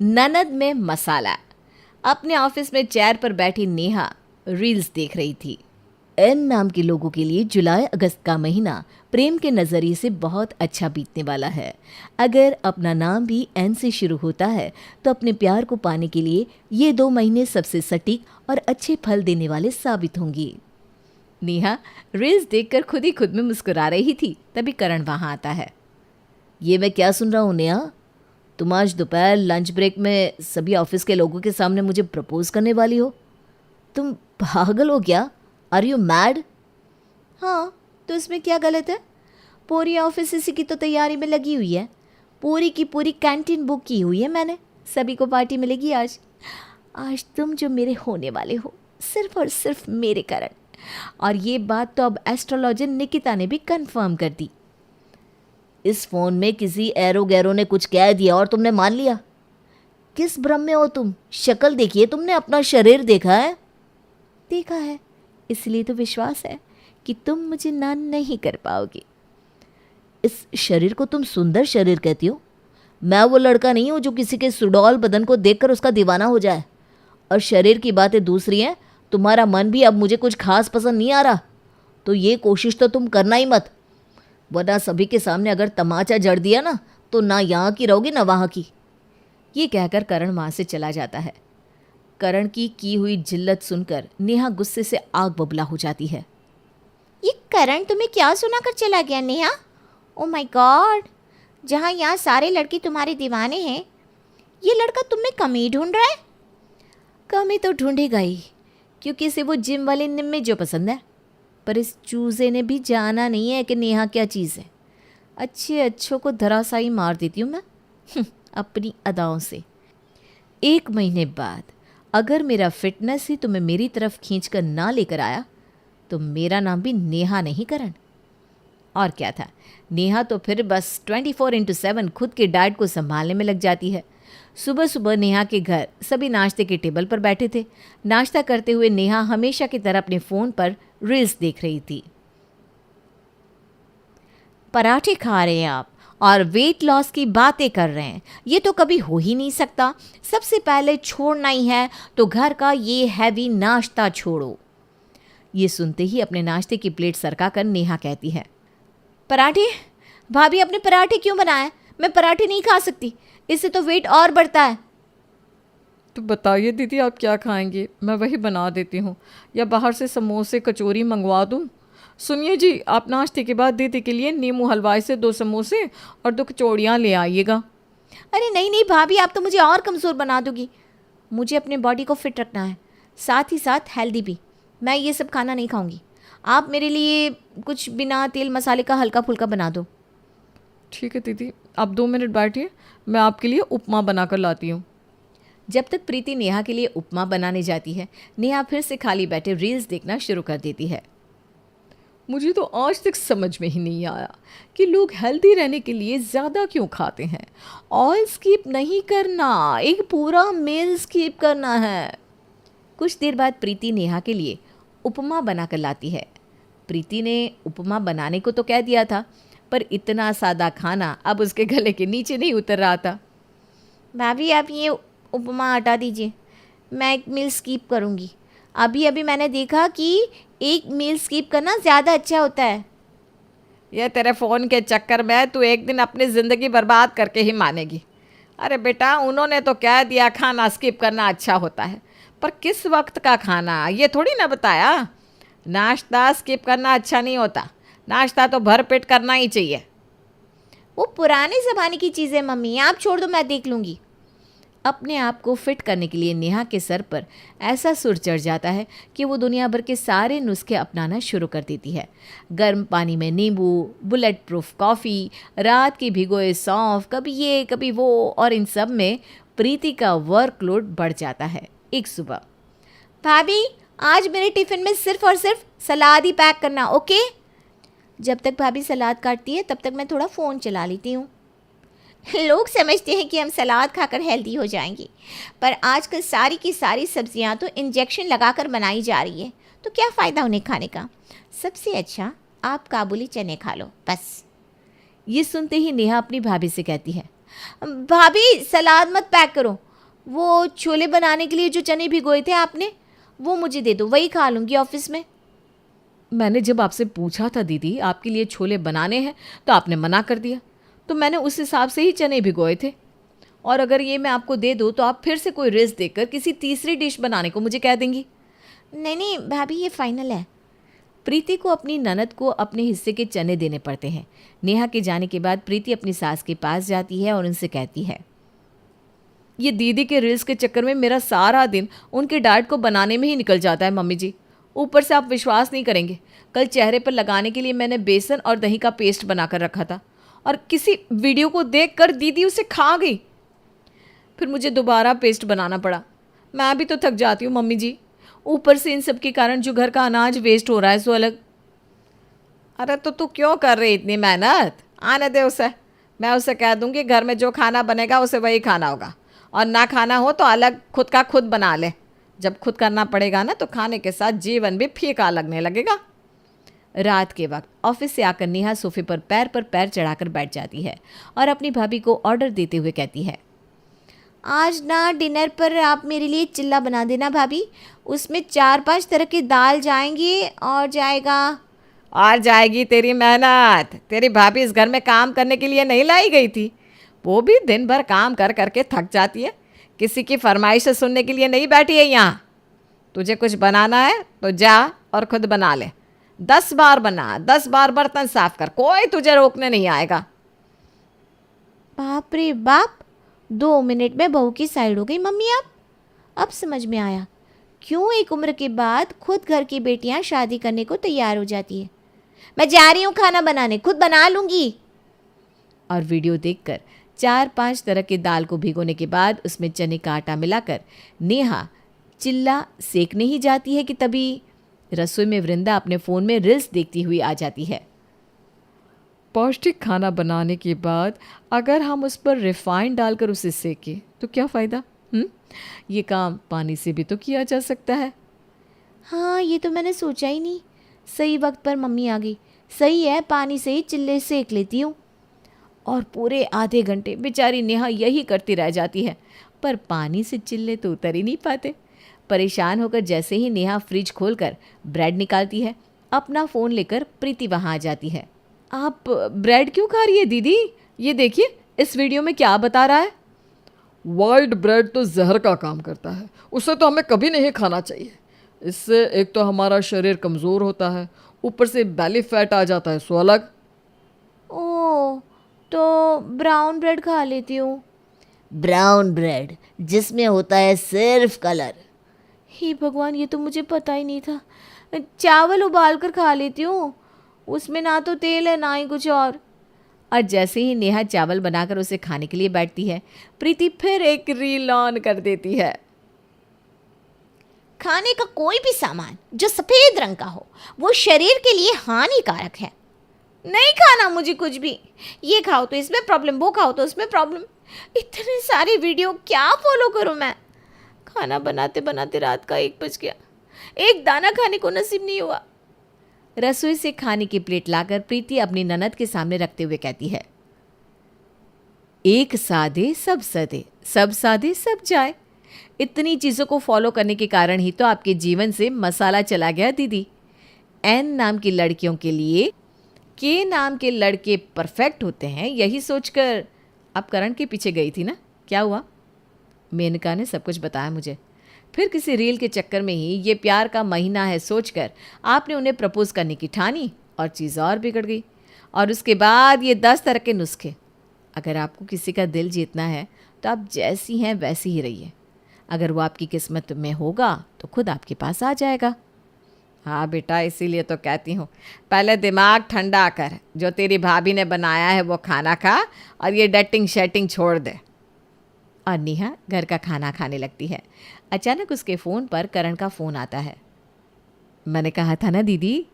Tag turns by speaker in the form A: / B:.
A: ननद में मसाला। अपने ऑफिस में चेयर पर बैठी नेहा रील्स देख रही थी। एन नाम के लोगों के लिए जुलाई अगस्त का महीना प्रेम के नज़रिए से बहुत अच्छा बीतने वाला है। अगर अपना नाम भी एन से शुरू होता है तो अपने प्यार को पाने के लिए ये 2 महीने सबसे सटीक और अच्छे फल देने वाले साबित होंगे। नेहा रील्स देखकर खुद ही खुद में मुस्कुरा रही थी, तभी करण वहां आता है। ये मैं क्या सुन रहा हूँ नेहा? तुम आज दोपहर लंच ब्रेक में सभी ऑफिस के लोगों के सामने मुझे प्रपोज करने वाली हो? तुम पागल हो क्या? Are you mad? हाँ, तो इसमें क्या गलत है? पूरी ऑफिस इसी की तो तैयारी में लगी हुई है। पूरी की पूरी कैंटीन बुक की हुई है मैंने। सभी को पार्टी मिलेगी आज। आज तुम जो मेरे होने वाले हो, सिर्फ और सिर्फ मेरे कारण। और ये बात तो अब एस्ट्रोलॉजर निकिता ने भी कंफर्म कर दी। इस फोन में किसी एरो गैरो ने कुछ कह दिया और तुमने मान लिया? किस भ्रम में हो तुम? शक्ल देखिए, तुमने अपना शरीर देखा है? देखा है, इसलिए तो विश्वास है कि तुम मुझे ना नहीं कर पाओगे। इस शरीर को तुम सुंदर शरीर कहती हो? मैं वो लड़का नहीं हूं जो किसी के सुडौल बदन को देखकर उसका दीवाना हो जाए। और शरीर की बातें दूसरी हैं, तुम्हारा मन भी अब मुझे कुछ खास पसंद नहीं आ रहा। तो ये कोशिश तो तुम करना ही मत, वरना सभी के सामने अगर तमाचा जड़ दिया ना तो ना यहाँ की रहोगी ना वहाँ की। ये कहकर करण वहाँ से चला जाता है। करण की हुई जिल्लत सुनकर नेहा गुस्से से आग बबूला हो जाती है। ये करण तुम्हें क्या सुनाकर चला गया नेहा? ओ माय गॉड, जहाँ यहाँ सारे लड़के तुम्हारे दीवाने हैं, ये लड़का तुम्हें कमी ढूंढ रहा है। कमी तो ढूंढेगा ही, क्योंकि इसे वो जिम वाले निम्मे जो पसंद है। पर इस चूजे ने भी जाना नहीं है कि नेहा क्या चीज़ है। अच्छे अच्छों को धराशायी मार देती हूँ मैं अपनी अदाओं से। 1 महीने बाद अगर मेरा फिटनेस ही तुम्हें मेरी तरफ खींच कर ना लेकर आया तो मेरा नाम भी नेहा नहीं करण। और क्या था, नेहा तो फिर बस 24/7 खुद के डाइट को संभालने में लग जाती है। सुबह सुबह नेहा के घर सभी नाश्ते के टेबल पर बैठे थे। नाश्ता करते हुए नेहा हमेशा की तरह अपने फ़ोन पर रील्स देख रही थी। पराठे खा रहे हैं आप और वेट लॉस की बातें कर रहे हैं, ये तो कभी हो ही नहीं सकता। सबसे पहले छोड़ना ही है तो घर का ये हैवी नाश्ता छोड़ो। ये सुनते ही अपने नाश्ते की प्लेट सरका कर नेहा कहती है, पराठे? भाभी अपने पराठे क्यों बनाए? मैं पराठे नहीं खा सकती, इससे तो वेट और बढ़ता है।
B: तो बताइए दीदी, आप क्या खाएंगे? मैं वही बना देती हूँ, या बाहर से समोसे कचौरी मंगवा दूँ? सुनिए जी, आप नाश्ते के बाद दीदी के लिए नीमू हलवाई से 2 समोसे और 2 कचौड़ियाँ ले आइएगा।
A: अरे नहीं नहीं भाभी, आप तो मुझे और कमज़ोर बना दोगी। मुझे अपने बॉडी को फिट रखना है, साथ ही साथ हेल्दी भी। मैं ये सब खाना नहीं खाऊंगी। आप मेरे लिए कुछ बिना तेल मसाले का हल्का फुल्का बना दो।
B: ठीक है दीदी, आप 2 मिनट बैठिए, मैं आपके लिए उपमा बनाकर लाती हूँ।
A: जब तक प्रीति नेहा के लिए उपमा बनाने जाती है, नेहा फिर से खाली बैठे रील्स देखना शुरू कर देती है।
B: मुझे तो आज तक समझ में ही नहीं आया कि लोग हेल्दी रहने के लिए ज़्यादा क्यों खाते हैं। ऑयल स्किप नहीं करना, एक पूरा मील स्किप करना है।
A: कुछ देर बाद प्रीति नेहा के लिए उपमा बनाकर लाती है। प्रीति ने उपमा बनाने को तो कह दिया था, पर इतना सादा खाना अब उसके गले के नीचे नहीं उतर रहा था। भाभी आप ये उपमा हटा दीजिए, मैं एक मील स्किप करूँगी। अभी अभी मैंने देखा कि एक मील स्किप करना ज़्यादा अच्छा होता है।
B: ये तेरे फ़ोन के चक्कर में तू एक दिन अपनी ज़िंदगी बर्बाद करके ही मानेगी। अरे बेटा, उन्होंने तो कह दिया खाना स्किप करना अच्छा होता है, पर किस वक्त का खाना ये थोड़ी ना बताया। नाश्ता स्किप करना अच्छा नहीं होता, नाश्ता तो भर पेट करना ही चाहिए।
A: वो पुराने ज़माने की चीज़ें मम्मी, आप छोड़ दो, मैं देख लूँगी। अपने आप को फिट करने के लिए नेहा के सर पर ऐसा सुर चढ़ जाता है कि वो दुनिया भर के सारे नुस्खे अपनाना शुरू कर देती है। गर्म पानी में नींबू, बुलेट प्रूफ कॉफ़ी, रात की भिगोए सौंफ, कभी ये कभी वो, और इन सब में प्रीति का वर्कलोड बढ़ जाता है। एक सुबह, भाभी आज मेरे टिफ़िन में सिर्फ और सिर्फ सलाद ही पैक करना, ओके? जब तक भाभी सलाद काटती है तब तक मैं थोड़ा फ़ोन चला लेती हूँ। लोग समझते हैं कि हम सलाद खाकर हेल्दी हो जाएंगे, पर आजकल सारी की सारी सब्जियां तो इंजेक्शन लगाकर बनाई जा रही है, तो क्या फ़ायदा उन्हें खाने का। सबसे अच्छा आप काबुली चने खा लो बस। ये सुनते ही नेहा अपनी भाभी से कहती है, भाभी सलाद मत पैक करो, वो छोले बनाने के लिए जो चने भिगोए थे आपने, वो मुझे दे दो, वही खा लूँगी ऑफिस में।
B: मैंने जब आपसे पूछा था दीदी आपके लिए छोले बनाने हैं तो आपने मना कर दिया, तो मैंने उस हिसाब से ही चने भिगोए थे। और अगर ये मैं आपको दे दूँ तो आप फिर से कोई रिस्क देकर किसी तीसरी डिश बनाने को मुझे कह देंगी।
A: नहीं नहीं भाभी, ये फाइनल है। प्रीति को अपनी ननद को अपने हिस्से के चने देने पड़ते हैं। नेहा के जाने के बाद प्रीति अपनी सास के पास जाती है और उनसे कहती है,
B: ये दीदी के रील्स के चक्कर में मेरा सारा दिन उनके डाइट को बनाने में ही निकल जाता है मम्मी जी। ऊपर से आप विश्वास नहीं करेंगे, कल चेहरे पर लगाने के लिए मैंने बेसन और दही का पेस्ट बनाकर रखा था और किसी वीडियो को देखकर दीदी उसे खा गई। फिर मुझे दोबारा पेस्ट बनाना पड़ा। मैं भी तो थक जाती हूँ मम्मी जी, ऊपर से इन सब के कारण जो घर का अनाज वेस्ट हो रहा है सो अलग। अरे तो तू क्यों कर रही इतनी मेहनत, आने दे उसे। मैं उसे कह दूँगी घर में जो खाना बनेगा उसे वही खाना होगा, और ना खाना हो तो अलग खुद का खुद बना ले। जब खुद करना पड़ेगा ना तो खाने के साथ जीवन भी फीका लगने लगेगा।
A: रात के वक्त ऑफिस से आकर नेहा सोफे पर पैर चढ़ाकर बैठ जाती है और अपनी भाभी को ऑर्डर देते हुए कहती है, आज ना डिनर पर आप मेरे लिए चिल्ला बना देना भाभी, उसमें 4-5 तरह की दाल जाएंगी और जाएगा।
B: और जाएगी तेरी मेहनत। तेरी भाभी इस घर में काम करने के लिए नहीं लाई गई थी, वो भी दिन भर काम कर करके थक जाती है। किसी की फरमाइश सुनने के लिए नहीं बैठी है यहाँ। तुझे कुछ बनाना है तो जा और खुद बना ले। 10 बार बना, 10 बार बर्तन साफ कर, कोई तुझे रोकने नहीं आएगा।
A: बाप रे बाप, 2 मिनट में बहू की साइड हो गई मम्मी। अब समझ में आया क्यों एक उम्र के बाद खुद घर की बेटियां शादी करने को तैयार हो जाती है। मैं जा रही हूँ खाना बनाने, खुद बना लूँगी। और वीडियो देखकर 4-5 तरह की दाल को भिगोने के बाद उसमें चने का आटा मिलाकर नेहा चिल्ला सेकने ही जाती है कि तभी रसोई में वृंदा अपने फ़ोन में रील्स देखती हुई आ जाती है।
B: पौष्टिक खाना बनाने के बाद अगर हम उस पर रिफाइंड डालकर उसे सेकें तो क्या फ़ायदा? ये काम पानी से भी तो किया जा सकता है।
A: हाँ, ये तो मैंने सोचा ही नहीं। सही वक्त पर मम्मी आ गई। सही है, पानी से ही चिल्ले सेक लेती हूँ। और पूरे आधे घंटे बेचारी नेहा यही करती रह जाती है, पर पानी से चिल्ले तो उतर ही नहीं पाते। परेशान होकर जैसे ही नेहा फ्रिज खोलकर ब्रेड निकालती है, अपना फ़ोन लेकर प्रीति वहाँ आ जाती है।
B: आप ब्रेड क्यों खा रही है दीदी? ये देखिए इस वीडियो में क्या बता रहा है। वाइट ब्रेड तो जहर का काम करता है, उसे तो हमें कभी नहीं खाना चाहिए। इससे एक तो हमारा शरीर कमज़ोर होता है, ऊपर से बेली फैट आ जाता है, सो अलग।
A: ओह, तो ब्राउन ब्रेड खा लेती हूँ। ब्राउन ब्रेड जिसमें होता है सिर्फ कलर। हे भगवान, ये तो मुझे पता ही नहीं था। चावल उबाल कर खा लेती हूँ, उसमें ना तो तेल है ना ही कुछ और जैसे ही नेहा चावल बनाकर उसे खाने के लिए बैठती है, प्रीति फिर एक रील ऑन कर देती है। खाने का कोई भी सामान जो सफ़ेद रंग का हो वो शरीर के लिए हानिकारक है। नहीं खाना मुझे कुछ भी। ये खाओ तो इसमें प्रॉब्लम, वो खाओ तो उसमें प्रॉब्लम। इतने सारे वीडियो क्या फॉलो करूं मैं? खाना बनाते बनाते रात का 1 बज गया, एक दाना खाने को नसीब नहीं हुआ। रसोई से खाने की प्लेट लाकर प्रीति अपनी ननद के सामने रखते हुए कहती है, एक सादे सब सदे, सब सादे सब जाए। इतनी चीज़ों को फॉलो करने के कारण ही तो आपके जीवन से मसाला चला गया दीदी। एन नाम की लड़कियों के लिए के नाम के लड़के परफेक्ट होते हैं, यही सोचकर आप करण के पीछे गई थी ना? क्या हुआ? मेनका ने सब कुछ बताया मुझे। फिर किसी रील के चक्कर में ही ये प्यार का महीना है सोचकर आपने उन्हें प्रपोज करने की ठानी और चीज़ और बिगड़ गई। और उसके बाद ये 10 तरह के नुस्खे। अगर आपको किसी का दिल जीतना है तो आप जैसी हैं वैसी ही रहिए। अगर वो आपकी किस्मत में होगा तो खुद आपके पास आ जाएगा। हाँ बेटा, इसीलिए तो कहती हूँ पहले दिमाग ठंडा कर, जो तेरी भाभी ने बनाया है वो खाना खा और ये डेटिंग शेटिंग छोड़ दे। और नेहा घर का खाना खाने लगती है। अचानक उसके फ़ोन पर करण का फ़ोन आता है। मैंने कहा था ना दीदी,